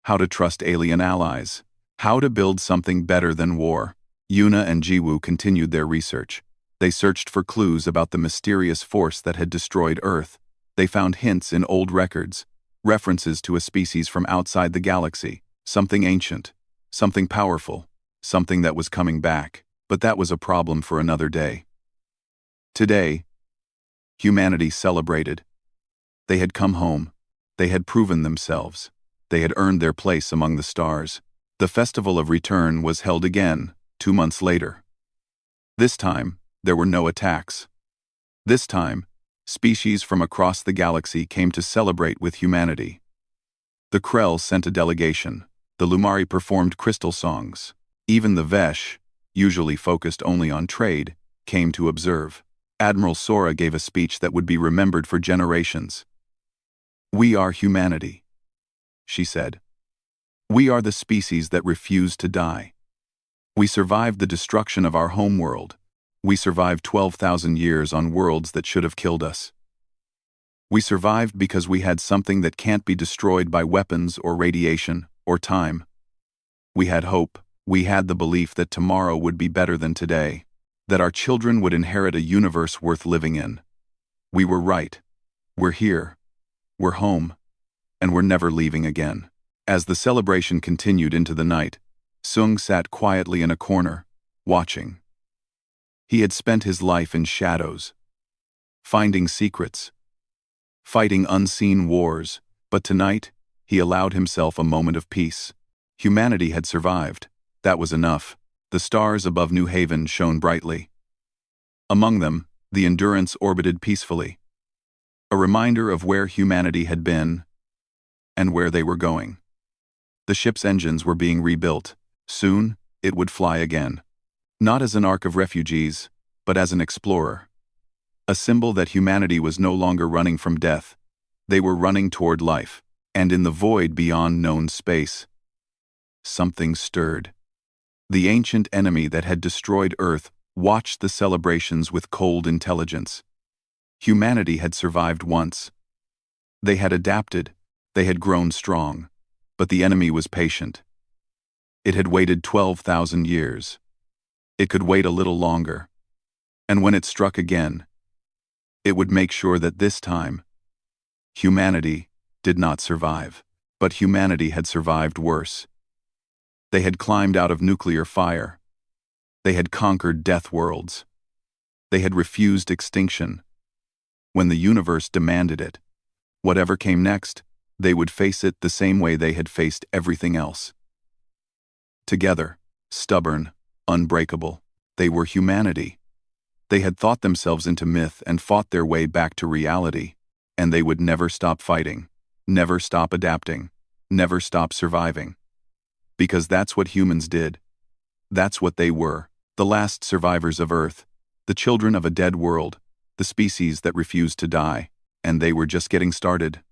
How to trust alien allies. How to build something better than war. Yuna and Jiwoo continued their research. They searched for clues about the mysterious force that had destroyed Earth. They found hints in old records, references to a species from outside the galaxy, something ancient, something powerful, something that was coming back. But that was a problem for another day. Today, humanity celebrated. They had come home. They had proven themselves. They had earned their place among the stars. The Festival of Return was held again, 2 months later. This time, there were no attacks. This time, species from across the galaxy came to celebrate with humanity. The Krell sent a delegation. The Lumari performed crystal songs. Even the Vesh, usually focused only on trade, came to observe. Admiral Sora gave a speech that would be remembered for generations. "We are humanity," she said. "We are the species that refuse to die. We survived the destruction of our homeworld. We survived 12,000 years on worlds that should have killed us. We survived because we had something that can't be destroyed by weapons or radiation or time. We had hope. We had the belief that tomorrow would be better than today, that our children would inherit a universe worth living in. We were right. We're here. We're home. And we're never leaving again." As the celebration continued into the night, Sung sat quietly in a corner, watching. He had spent his life in shadows, finding secrets, fighting unseen wars, but tonight, he allowed himself a moment of peace. Humanity had survived. That was enough. The stars above New Haven shone brightly. Among them, the Endurance orbited peacefully. A reminder of where humanity had been and where they were going. The ship's engines were being rebuilt. Soon, it would fly again. Not as an ark of refugees, but as an explorer. A symbol that humanity was no longer running from death. They were running toward life. And in the void beyond known space, something stirred. The ancient enemy that had destroyed Earth watched the celebrations with cold intelligence. Humanity had survived once. They had adapted, they had grown strong, but the enemy was patient. It had waited 12,000 years. It could wait a little longer. And when it struck again, it would make sure that this time, humanity did not survive. But humanity had survived worse. They had climbed out of nuclear fire. They had conquered death worlds. They had refused extinction. When the universe demanded it, whatever came next, they would face it the same way they had faced everything else. Together, stubborn, unbreakable, they were humanity. They had thought themselves into myth and fought their way back to reality, and they would never stop fighting, never stop adapting, never stop surviving. Because that's what humans did. That's what they were, the last survivors of Earth, the children of a dead world, the species that refused to die, and they were just getting started.